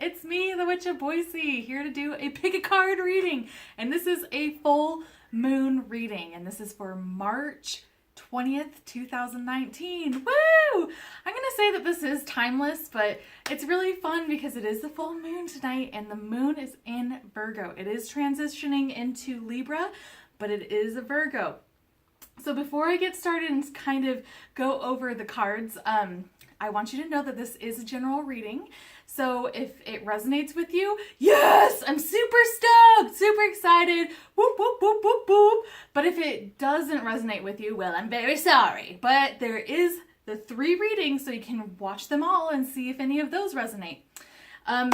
It's me, the Witch of Boise, here to do a pick a card reading. And this is a full moon reading, and this is for March 20th, 2019. Woo! I'm gonna say that this is timeless, but it's really fun because it is the full moon tonight, and the moon is in Virgo. It is transitioning into Libra, but it is a Virgo. So before I get started and kind of go over the cards, I want you to know that this is a general reading. So if it resonates with you, yes, I'm super stoked, super excited, whoop, whoop, whoop, whoop, whoop. But if it doesn't resonate with you, well, I'm very sorry. But there is the 3 readings, so you can watch them all and see if any of those resonate.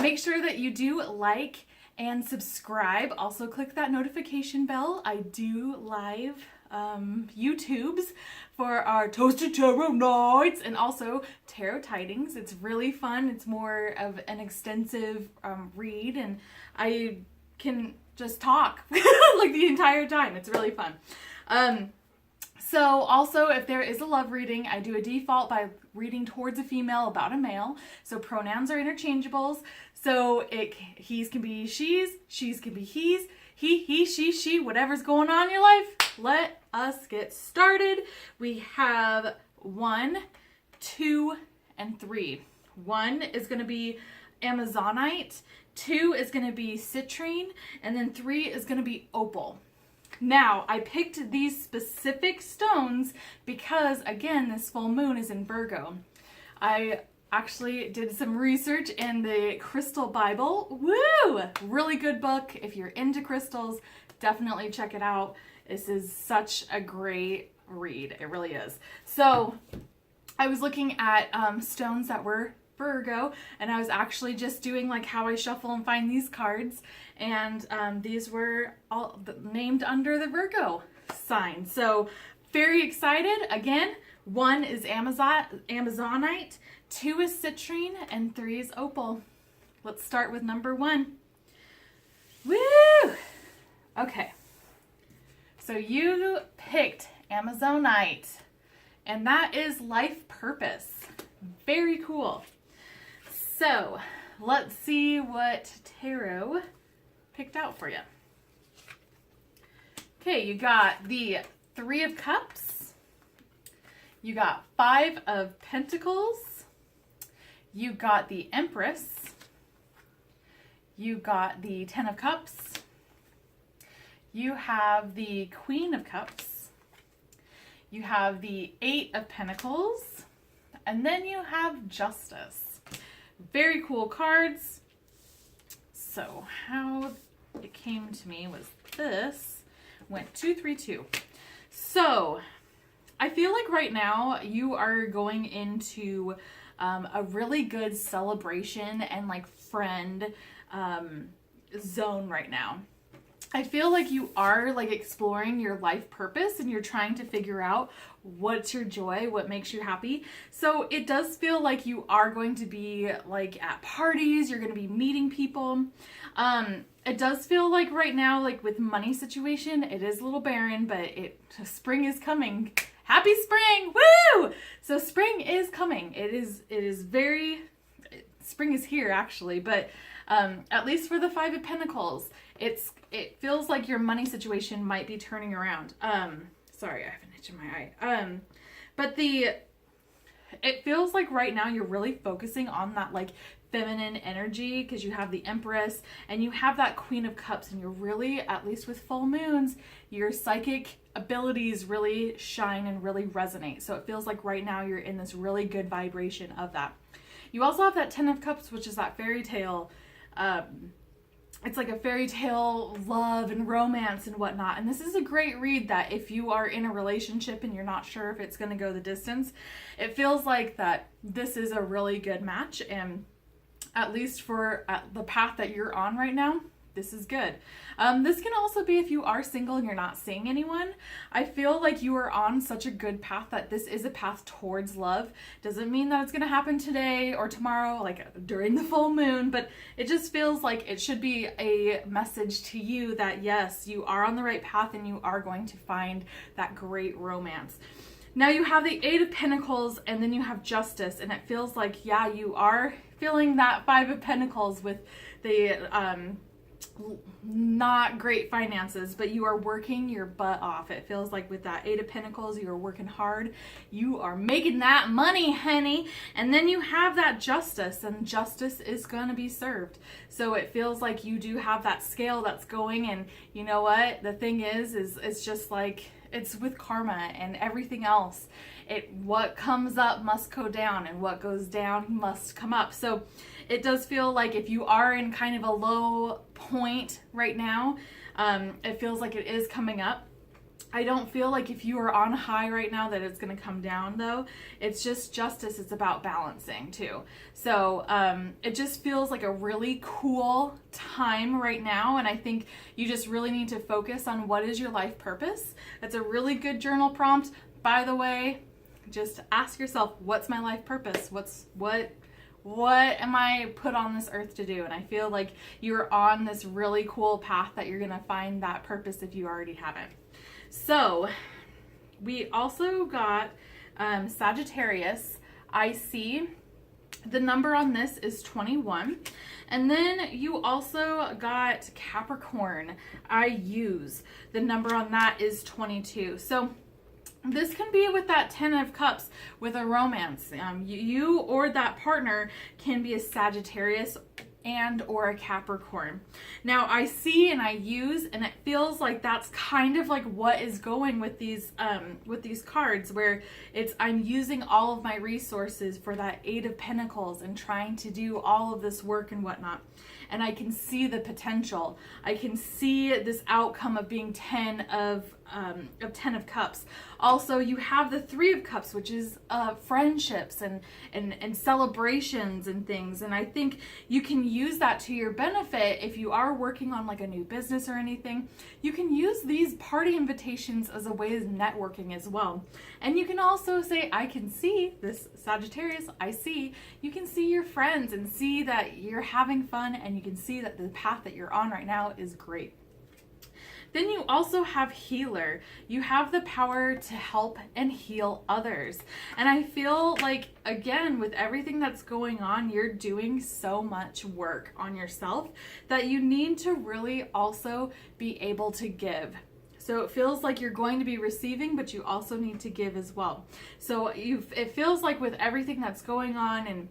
Make sure that you do like and subscribe. Also click that notification bell. I do live YouTubes for our Toasted Tarot Nights and also Tarot Tidings. It's really fun. It's more of an extensive read, and I can just talk like the entire time. It's really fun. So also, if there is a love reading, I do a default by reading towards a female about a male. So pronouns are interchangeables. So he's can be she's can be he's, he, she, whatever's going on in your life. Let us get started. We have 1, 2, and 3. 1 is going to be Amazonite, 2 is going to be citrine, and then 3 is going to be opal. Now, I picked these specific stones because, again, this full moon is in Virgo. I actually did some research in the Crystal Bible. Woo! Really good book. If you're into crystals, definitely check it out. This is such a great read. It really is. So I was looking at stones that were Virgo, and I was actually just doing like how I shuffle and find these cards, and these were all named under the Virgo sign. So very excited. Again, 1 is Amazonite, 2 is citrine, and 3 is opal. Let's start with number 1. Woo! Okay. So you picked Amazonite, and that is life purpose. Very cool. So let's see what tarot picked out for you. Okay, you got the 3 of Cups. You got 5 of Pentacles. You got the Empress. You got the 10 of Cups. You have the Queen of Cups. You have the 8 of Pentacles. And then you have Justice. Very cool cards. So how it came to me was this. Went 2, 3, 2. So I feel like right now you are going into a really good celebration and like friend zone right now. I feel like you are like exploring your life purpose, and you're trying to figure out what's your joy, what makes you happy. So it does feel like you are going to be like at parties, you're going to be meeting people. It does feel like right now, like with money situation, it is a little barren, but spring is coming. Happy spring! Woo! So spring is coming. Spring is here actually, but at least for the 5 of Pentacles, it feels like your money situation might be turning around. Sorry, I have an itch in my eye. But it feels like right now you're really focusing on that like feminine energy, because you have the Empress and you have that Queen of Cups, and you're really, at least with full moons, your psychic abilities really shine and really resonate. So it feels like right now you're in this really good vibration of that. You also have that 10 of Cups, which is that fairy tale. It's like a fairy tale love and romance and whatnot. And this is a great read that if you are in a relationship and you're not sure if it's going to go the distance, it feels like that this is a really good match. And at least for the path that you're on right now, this is good. This can also be if you are single and you're not seeing anyone. I feel like you are on such a good path that this is a path towards love. Doesn't mean that it's going to happen today or tomorrow, like during the full moon, but it just feels like it should be a message to you that yes, you are on the right path and you are going to find that great romance. Now you have the Eight of Pentacles, and then you have Justice, and it feels like, yeah, you are feeling that Five of Pentacles with the not great finances, but you are working your butt off. It feels like with that Eight of Pentacles, you are working hard. You are making that money, honey. And then you have that Justice, and justice is going to be served. So it feels like you do have that scale that's going, and you know what? The thing is it's just like, it's with karma and everything else. What comes up must go down, and what goes down must come up. So it does feel like if you are in kind of a low point right now, it feels like it is coming up. I don't feel like if you are on high right now that it's going to come down, though. It's just justice. It's about balancing too. So it just feels like a really cool time right now. And I think you just really need to focus on what is your life purpose. That's a really good journal prompt. By the way, just ask yourself, what's my life purpose? What am I put on this earth to do? And I feel like you're on this really cool path that you're going to find that purpose if you already haven't. So we also got Sagittarius. I see the number on this is 21. And then you also got Capricorn. I use the number on that is 22. So this can be with that 10 of Cups with a romance. You or that partner can be a Sagittarius and or a Capricorn. Now I see and I use, and it feels like that's kind of like what is going with these cards, where it's I'm using all of my resources for that Eight of Pentacles and trying to do all of this work and whatnot. And I can see the potential. I can see this outcome of being 10 of 10 of Cups. Also, you have the Three of Cups, which is friendships and celebrations and things. And I think you can use that to your benefit if you are working on like a new business or anything. You can use these party invitations as a way of networking as well. And you can also say, I can see this Sagittarius, I see. You can see your friends and see that you're having fun, and you can see that the path that you're on right now is great. Then you also have healer. You have the power to help and heal others. And I feel like, again, with everything that's going on, you're doing so much work on yourself that you need to really also be able to give. So it feels like you're going to be receiving, but you also need to give as well. So it feels like with everything that's going on and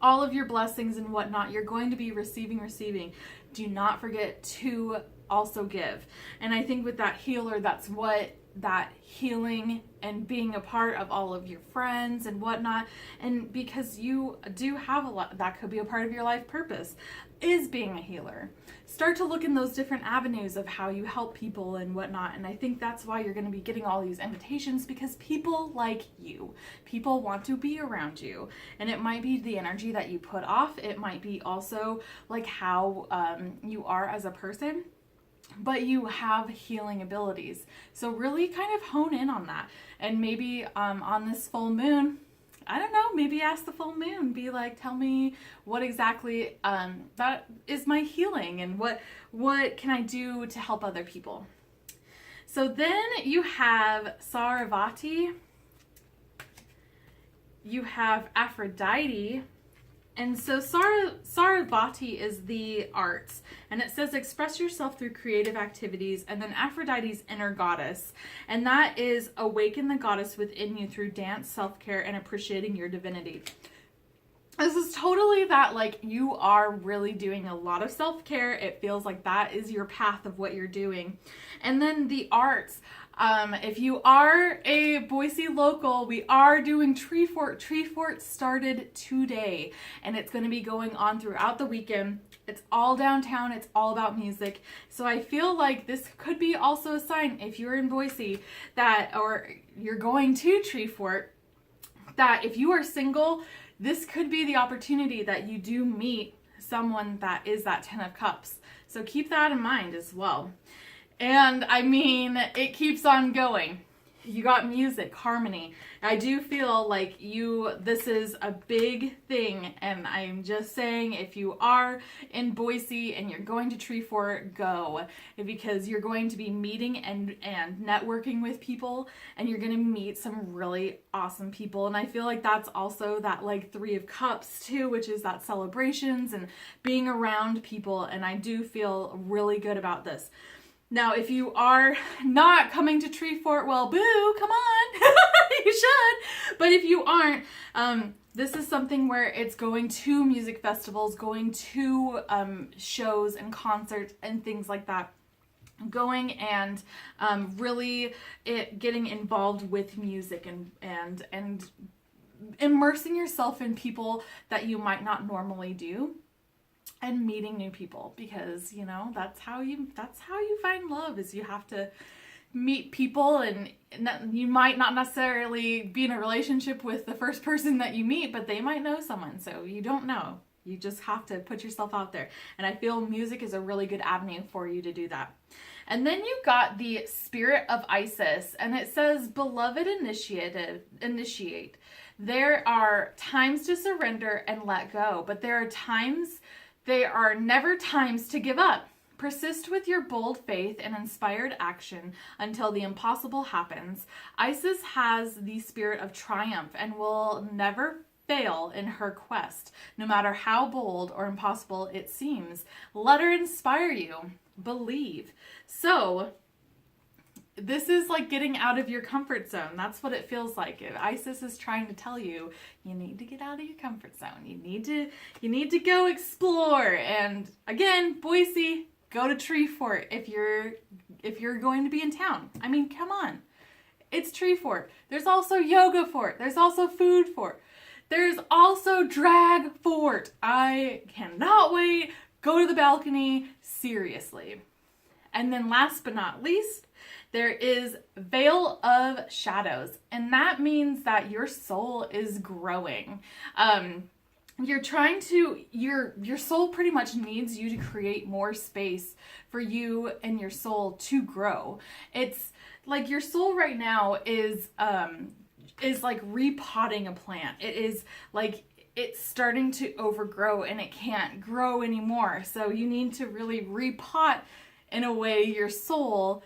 all of your blessings and whatnot, you're going to be receiving. Do not forget to also give. And I think with that healer, that's what that healing and being a part of all of your friends and whatnot, and because you do have a lot that could be a part of your life purpose, is being a healer. Start to look in those different avenues of how you help people and whatnot. And I think that's why you're going to be getting all these invitations, because people like you. People want to be around you. And it might be the energy that you put off. It might be also like how you are as a person, but you have healing abilities. So really kind of hone in on that. And maybe on this full moon, I don't know, maybe ask the full moon, be like, tell me what exactly that is my healing, and what can I do to help other people. So then you have Sarasvati, you have Aphrodite. And so Sarasvati is the arts, and it says express yourself through creative activities. And then Aphrodite's inner goddess, and that is awaken the goddess within you through dance, self-care, and appreciating your divinity. This is totally that, like, you are really doing a lot of self-care. It feels like that is your path of what you're doing. And then the arts. If you are a Boise local, we are doing Tree Fort. Tree Fort started today, and it's going to be going on throughout the weekend. It's all downtown. It's all about music. So I feel like this could be also a sign, if you're in Boise, that, or you're going to Tree Fort, that if you are single, this could be the opportunity that you do meet someone that is that 10 of Cups. So keep that in mind as well. And I mean, it keeps on going. You got music, harmony. I do feel like this is a big thing, and I'm just saying, if you are in Boise and you're going to Tree Fort, go, because you're going to be meeting and networking with people, and you're going to meet some really awesome people. And I feel like that's also that like Three of Cups too, which is that celebrations and being around people, and I do feel really good about this. Now, if you are not coming to Tree Fort, well, boo, come on, you should. But if you aren't, this is something where it's going to music festivals, going to shows and concerts and things like that. Going and really getting involved with music and immersing yourself in people that you might not normally do. And meeting new people, because that's how you find love, is you have to meet people, and you might not necessarily be in a relationship with the first person that you meet, but they might know someone, so you don't know. You just have to put yourself out there, and I feel music is a really good avenue for you to do that. And then you got the Spirit of Isis, and it says, "Beloved, initiate. There are times to surrender and let go, but there are never times to give up. Persist with your bold faith and inspired action until the impossible happens. Isis has the spirit of triumph and will never fail in her quest, no matter how bold or impossible it seems. Let her inspire you. Believe." So this is like getting out of your comfort zone. That's what it feels like. Isis is trying to tell you, you need to get out of your comfort zone. You need to go explore. And again, Boise, go to Tree Fort if you're going to be in town. I mean, come on. It's Tree Fort. There's also Yoga Fort. There's also Food Fort. There's also Drag Fort. I cannot wait. Go to the balcony. Seriously. And then last but not least, there is Veil of Shadows, and that means that your soul is growing. Your soul pretty much needs you to create more space for you and your soul to grow. It's like your soul right now is like repotting a plant. It is like it's starting to overgrow and it can't grow anymore. So you need to really repot, in a way, your soul,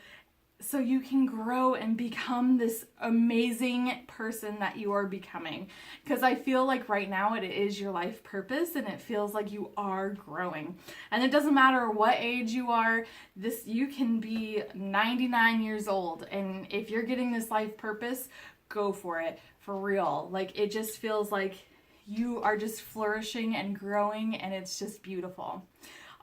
so you can grow and become this amazing person that you are becoming. Because I feel like right now it is your life purpose, and it feels like you are growing. And it doesn't matter what age you are, you can be 99 years old, and if you're getting this life purpose, go for it, for real. Like, it just feels like you are just flourishing and growing, and it's just beautiful.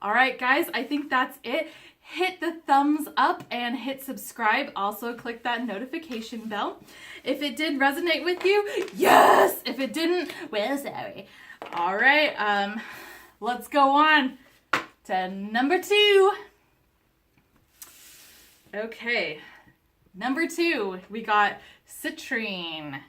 All right, guys, I think that's it. Hit the thumbs up and hit subscribe. Also, click that notification bell. If it did resonate with you, yes! If it didn't, well, sorry. All right, let's go on to number 2. Okay, number 2, we got citrine.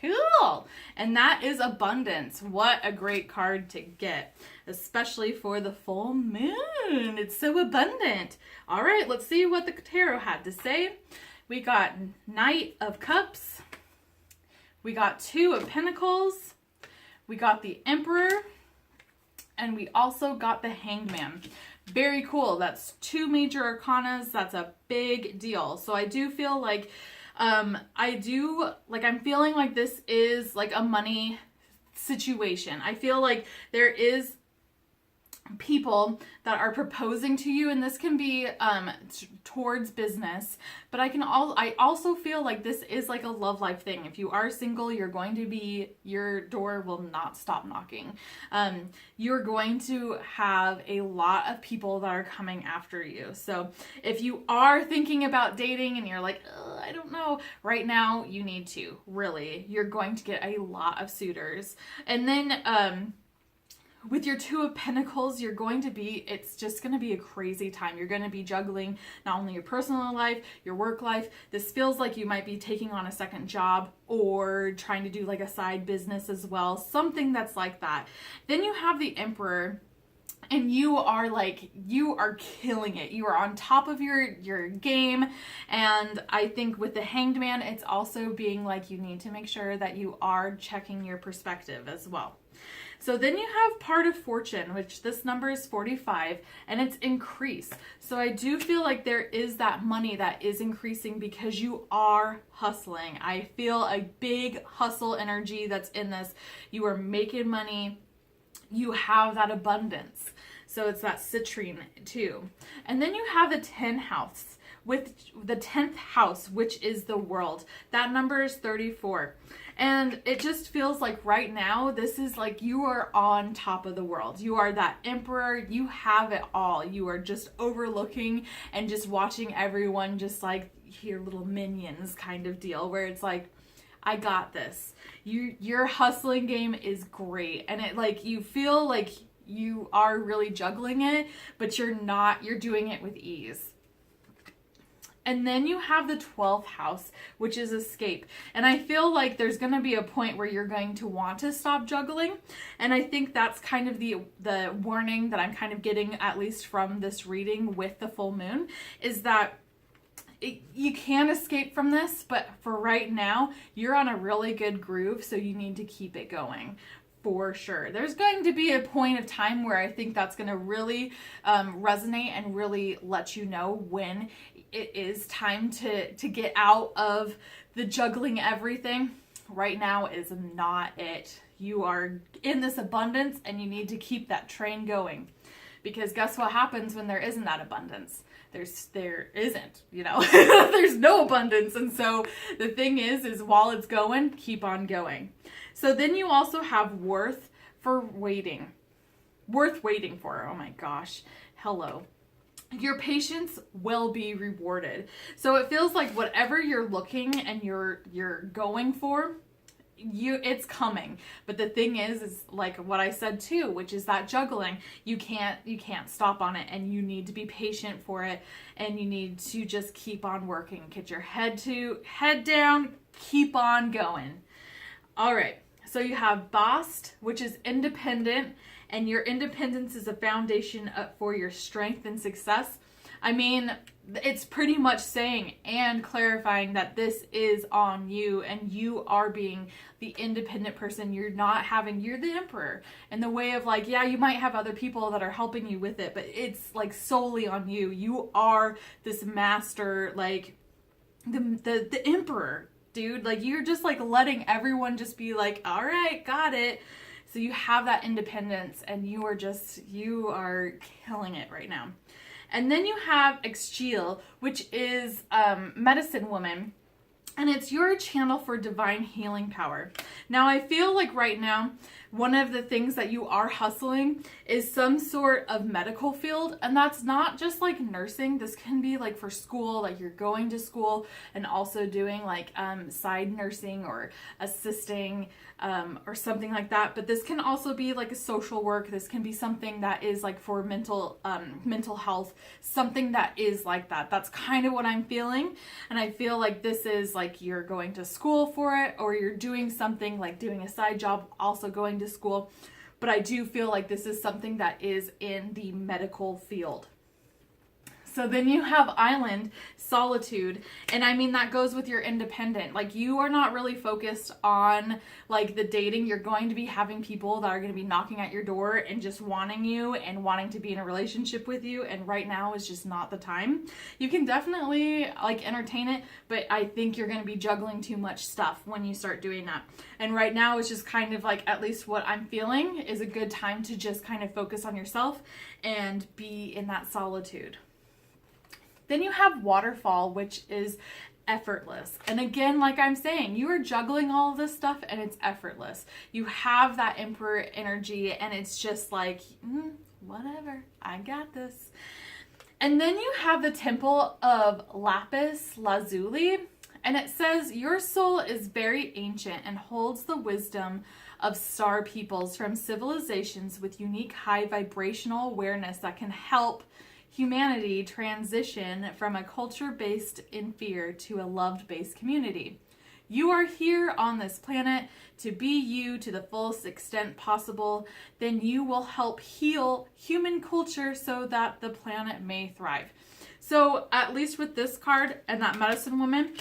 Cool. And that is abundance. What a great card to get, especially for the full moon. It's so abundant. All right, let's see what the tarot had to say. We got Knight of Cups. We got Two of Pentacles. We got the Emperor. And we also got the Hangman. Very cool. That's 2 major arcanas. That's a big deal. So I do feel like I'm feeling like this is like a money situation. I feel like there is people that are proposing to you, and this can be towards business, but I also feel like this is like a love life thing. If you are single, your door will not stop knocking. You're going to have a lot of people that are coming after you. So if you are thinking about dating and you're like, I don't know, right now you need to, really. You're going to get a lot of suitors. And then with your Two of Pentacles, it's just going to be a crazy time. You're going to be juggling not only your personal life, your work life. This feels like you might be taking on a second job or trying to do like a side business as well. Something that's like that. Then you have the Emperor. and you are killing it. You are on top of your game. And I think with the Hanged Man, it's also being like, you need to make sure that you are checking your perspective as well. So then you have part of fortune, which this number is 45, and it's increase. So I do feel like there is that money that is increasing because you are hustling. I feel a big hustle energy that's in this. You are making money. You have that abundance. So it's that citrine too. And then you have the 10th house, with the 10th house, which is the world. That number is 34. And it just feels like right now, this is like you are on top of the world. You are that emperor. You have it all. You are just overlooking and just watching everyone just like your little minions kind of deal, where it's like, I got this. Your hustling game is great. And it like, you feel like you are really juggling it, but you're not, you're doing it with ease. And then you have the 12th house, which is escape. And I feel like there's going to be a point where you're going to want to stop juggling. And I think that's kind of the warning that I'm kind of getting, at least from this reading with the full moon, is that you can escape from this, but for right now, you're on a really good groove, so you need to keep it going. For sure. There's going to be a point of time where I think that's going to really resonate and really let you know when it is time to get out of the juggling everything. Right now is not it. You are in this abundance and you need to keep that train going. Because guess what happens when there isn't that abundance? There isn't, there's no abundance. And so the thing is while it's going, keep on going. So then you also have worth waiting for. Oh my gosh. Hello. Your patience will be rewarded. So it feels like whatever you're looking and you're going for, it's coming. But the thing is like what I said too, which is that juggling. You can't stop on it, and you need to be patient for it, and you need to just keep on working. Get your head down, keep on going. All right. So you have Bast, which is independent, and your independence is a foundation for your strength and success. I mean, it's pretty much saying and clarifying that this is on you, and you are being the independent person. You're the emperor in the way of like, yeah, you might have other people that are helping you with it, but it's like solely on you. You are this master, like the emperor. Dude, like you're just like letting everyone just be like, all right, got it. So you have that independence, and you are killing it right now. And then you have Exchiel, which is medicine woman, and it's your channel for divine healing power. Now I feel like right now, one of the things that you are hustling is some sort of medical field. And that's not just like nursing. This can be like for school, like you're going to school and also doing like side nursing or assisting or something like that. But this can also be like a social work. This can be something that is like for mental health, something that is like that. That's kind of what I'm feeling. And I feel like this is like you're going to school for it, or you're doing something like doing a side job, also going to school. But I do feel like this is something that is in the medical field. So then you have island, solitude, and I mean that goes with your independent. Like you are not really focused on like the dating. You're going to be having people that are going to be knocking at your door and just wanting you and wanting to be in a relationship with you, and right now is just not the time. You can definitely like entertain it, but I think you're going to be juggling too much stuff when you start doing that. And right now is just kind of like, at least what I'm feeling is a good time to just kind of focus on yourself and be in that solitude. Then you have waterfall, which is effortless. And again, like I'm saying, you are juggling all of this stuff and it's effortless. You have that emperor energy and it's just like, whatever, I got this. And then you have the temple of lapis lazuli, and it says your soul is very ancient and holds the wisdom of star peoples from civilizations with unique high vibrational awareness that can help humanity transition from a culture based in fear to a love based community. you are here on this planet to be you to the fullest extent possible, then you will help heal human culture so that the planet may thrive. So at least with this card and that medicine woman,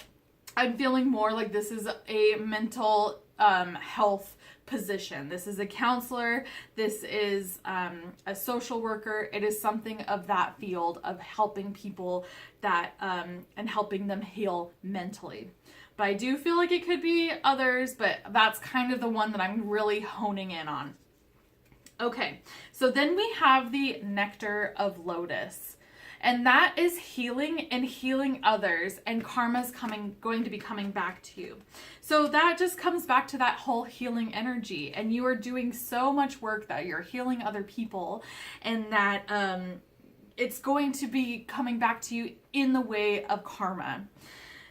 I'm feeling more like this is a mental health position. This is a counselor. This is a social worker. It is something of that field of helping people that and helping them heal mentally. But I do feel like it could be others, but that's kind of the one that I'm really honing in on. Okay, so then we have the Nectar of Lotus. And that is healing and healing others, and karma's going to be coming back to you. So that just comes back to that whole healing energy, and you are doing so much work that you're healing other people, and that it's going to be coming back to you in the way of karma.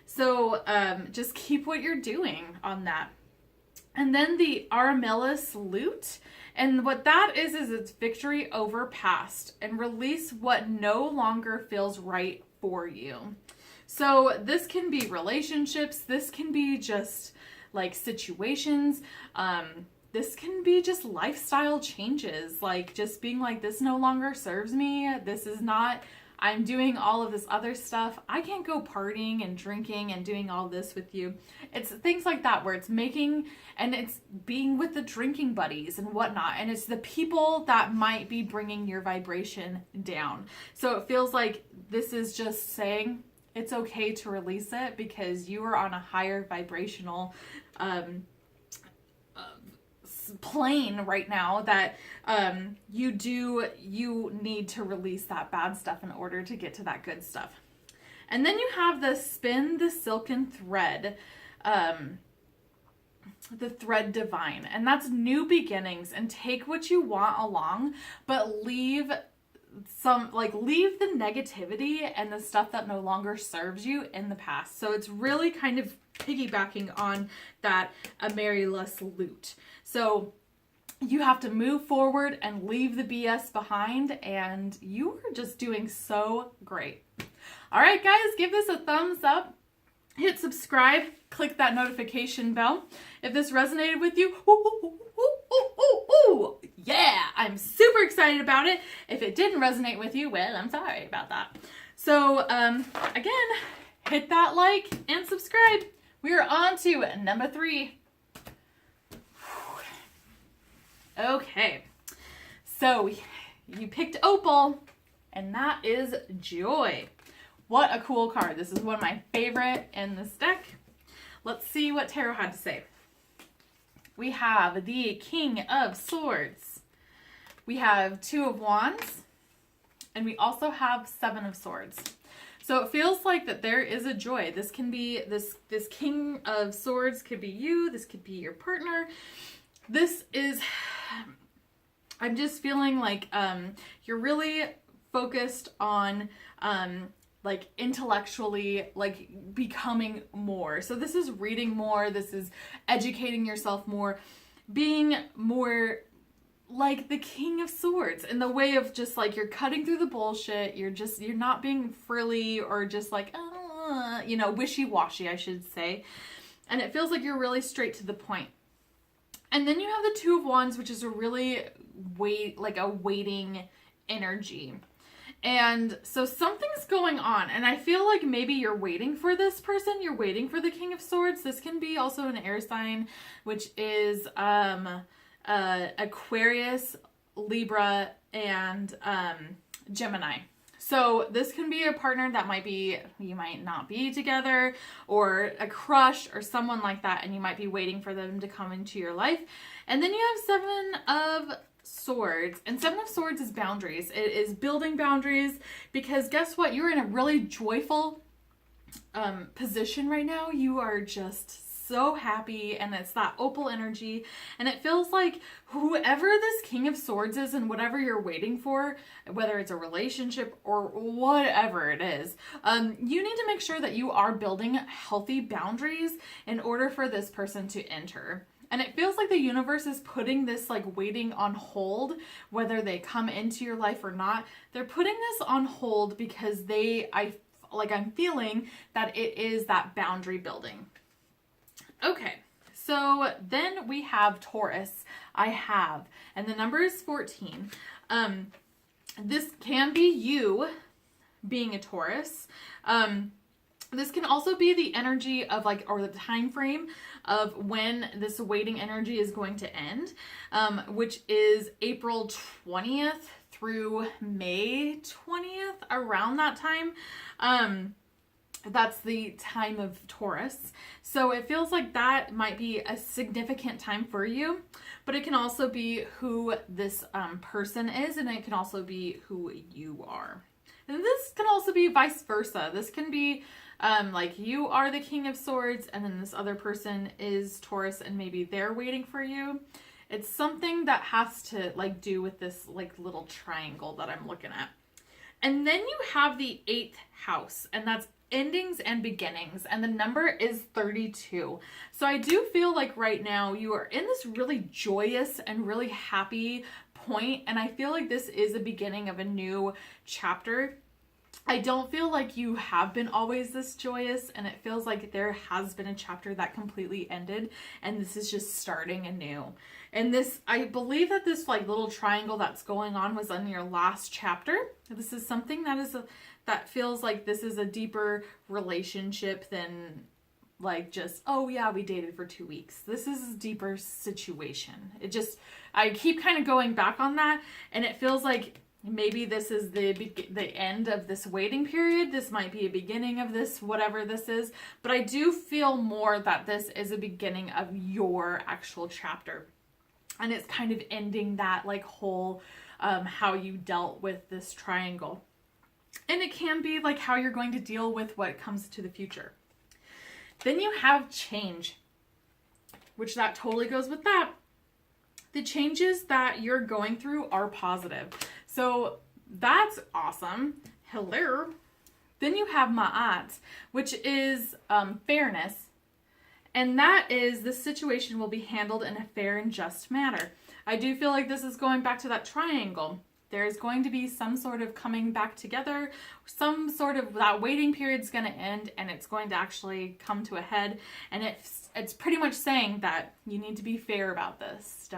So just keep what you're doing on that. And then the Armelis Lute. And what that is it's victory over past and release what no longer feels right for you. So this can be relationships. This can be just like situations. This can be just lifestyle changes. Like just being like, this no longer serves me. This is not, I'm doing all of this other stuff. I can't go partying and drinking and doing all this with you. It's things like that where it's making, and it's being with the drinking buddies and whatnot. And it's the people that might be bringing your vibration down. So it feels like this is just saying it's okay to release it because you are on a higher vibrational plane right now that you need to release that bad stuff in order to get to that good stuff. And then you have the Spin the Silken Thread, the Thread Divine, and that's new beginnings, and take what you want along, but leave the negativity and the stuff that no longer serves you in the past. So it's really kind of piggybacking on that Amaryllis Lute. So you have to move forward and leave the BS behind, and you are just doing so great. All right, guys, give this a thumbs up. Hit subscribe. Click that notification bell. If this resonated with you, yeah, I'm super excited about it. If it didn't resonate with you, well, I'm sorry about that. So, again, hit that like and subscribe. We are on to number 3. Okay, so you picked Opal, and that is Joy. What a cool card. This is one of my favorite in this deck. Let's see what Tarot had to say. We have the King of Swords. We have 2 of Wands, and we also have 7 of Swords. So it feels like that there is a joy. This can be, this King of Swords could be you. This could be your partner. This is, I'm just feeling like you're really focused on like intellectually, like becoming more. So this is reading more. This is educating yourself more, being more like the King of Swords in the way of just like you're cutting through the bullshit. You're not being frilly or just like, wishy-washy, I should say. And it feels like you're really straight to the point. And then you have the 2 of Wands, which is a really waiting energy. And so something's going on, and I feel like maybe you're waiting for this person. You're waiting for the King of Swords. This can be also an air sign, which is Aquarius, Libra, and Gemini. So this can be a partner that you might not be together, or a crush or someone like that, and you might be waiting for them to come into your life. And then you have 7 of Swords, and 7 of Swords is boundaries. It is building boundaries, because guess what? You're in a really joyful position right now. You are just so happy, and it's that opal energy, and it feels like whoever this King of Swords is and whatever you're waiting for, whether it's a relationship or whatever it is, you need to make sure that you are building healthy boundaries in order for this person to enter. And it feels like the universe is putting this like waiting on hold, whether they come into your life or not. They're putting this on hold because I'm feeling that it is that boundary building. Okay, so then we have Taurus. And the number is 14. This can be you being a Taurus. This can also be the energy of like, or the time frame of when this waiting energy is going to end, which is April 20th through May 20th, around that time. That's the time of Taurus. So it feels like that might be a significant time for you, but it can also be who this person is, and it can also be who you are. And this can also be vice versa. This can be like you are the King of Swords, and then this other person is Taurus, and maybe they're waiting for you. It's something that has to like do with this like little triangle that I'm looking at. And then you have the 8th house, and that's endings and beginnings, and the number is 32. So I do feel like right now you are in this really joyous and really happy point, and I feel like this is a beginning of a new chapter. I don't feel like you have been always this joyous, and it feels like there has been a chapter that completely ended, and this is just starting anew. And this, I believe that this like little triangle that's going on was on your last chapter. This is something that is that feels like this is a deeper relationship than like just, oh yeah, we dated for 2 weeks. This is a deeper situation. It just, I keep kind of going back on that, and it feels like maybe this is the end of this waiting period. This might be a beginning of this, whatever this is. But I do feel more that this is a beginning of your actual chapter. And it's kind of ending that like whole how you dealt with this triangle. And it can be like how you're going to deal with what comes to the future. Then you have change, which that totally goes with that. The changes that you're going through are positive. So that's awesome. Hello. Then you have Ma'at, which is fairness. And that is the situation will be handled in a fair and just manner. I do feel like this is going back to that triangle. There's going to be some sort of coming back together, some sort of that waiting period's going to end, and it's going to actually come to a head. And it's pretty much saying that you need to be fair about this.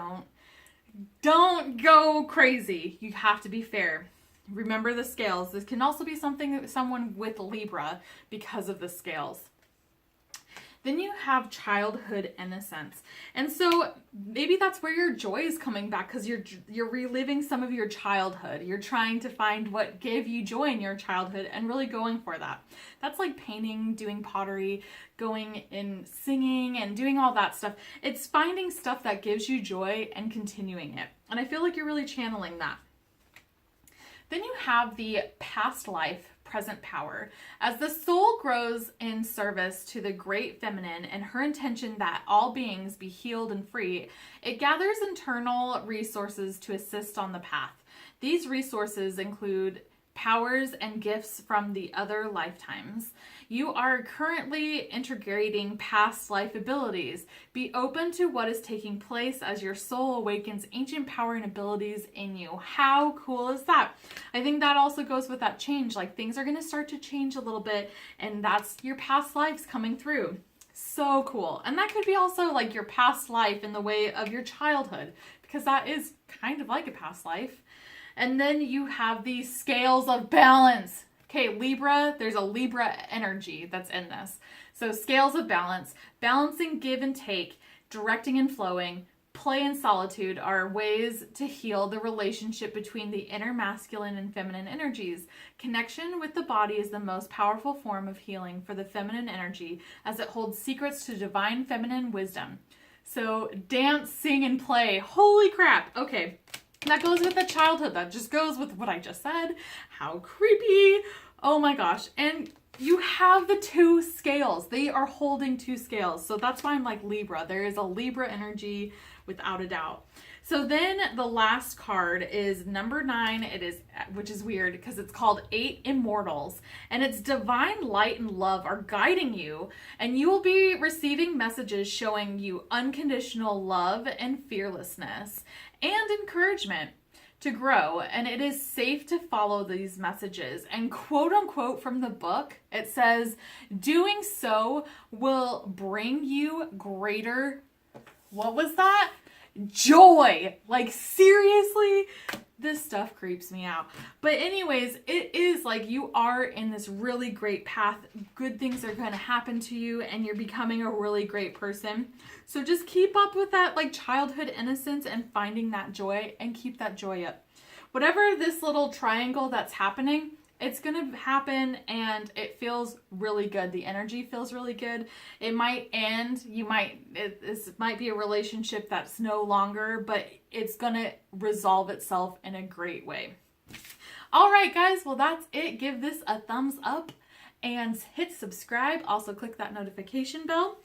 Don't go crazy. You have to be fair. Remember the scales. This can also be someone with Libra because of the scales. Then you have childhood innocence. And so maybe that's where your joy is coming back, because you're reliving some of your childhood. You're trying to find what gave you joy in your childhood and really going for that. That's like painting, doing pottery, going and singing and doing all that stuff. It's finding stuff that gives you joy and continuing it. And I feel like you're really channeling that. Then you have the past life, present power. As the soul grows in service to the great feminine and her intention that all beings be healed and free, it gathers internal resources to assist on the path. These resources include powers and gifts from the other lifetimes. You are currently integrating past life abilities. Be open to what is taking place as your soul awakens ancient power and abilities in you. How cool is that? I think that also goes with that change. Like things are going to start to change a little bit, and that's your past lives coming through. So cool. And that could be also like your past life in the way of your childhood, because that is kind of like a past life. And then you have these scales of balance. Okay, Libra, there's a Libra energy that's in this. So scales of balance, balancing give and take, directing and flowing, play and solitude are ways to heal the relationship between the inner masculine and feminine energies. Connection with the body is the most powerful form of healing for the feminine energy, as it holds secrets to divine feminine wisdom. So dance, sing, and play. Holy crap. Okay. That goes with the childhood. That just goes with what I just said. How creepy. Oh my gosh. And you have the 2 scales. They are holding 2 scales. So that's why I'm like Libra. There is a Libra energy without a doubt. So then the last card is number 9. Which is weird because it's called 8 Immortals, and it's divine light and love are guiding you, and you will be receiving messages showing you unconditional love and fearlessness and encouragement. to grow, and it is safe to follow these messages. And quote unquote from the book, it says, doing so will bring you greater, what was that? Joy. Like, seriously, this stuff creeps me out. But anyways, it is like you are in this really great path. Good things are going to happen to you, and you're becoming a really great person. So just keep up with that like childhood innocence and finding that joy, and keep that joy up. Whatever this little triangle that's happening, it's going to happen, and it feels really good. The energy feels really good. It might end. This might be a relationship that's no longer, but it's going to resolve itself in a great way. All right, guys. Well, that's it. Give this a thumbs up and hit subscribe. Also, click that notification bell.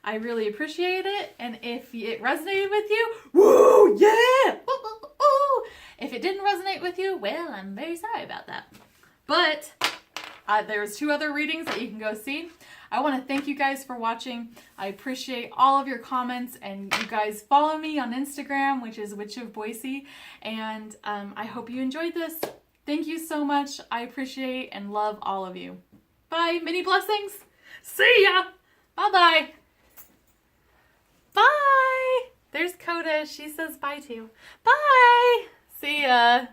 I really appreciate it. And if it resonated with you, woo, yeah! If it didn't resonate with you, well, I'm very sorry about that. But there's 2 other readings that you can go see. I want to thank you guys for watching. I appreciate all of your comments, and you guys follow me on Instagram, which is Witch of Boise. And I hope you enjoyed this. Thank you so much. I appreciate and love all of you. Bye. Many blessings. See ya. Bye-bye. Bye. There's Coda. She says bye too. Bye. See ya.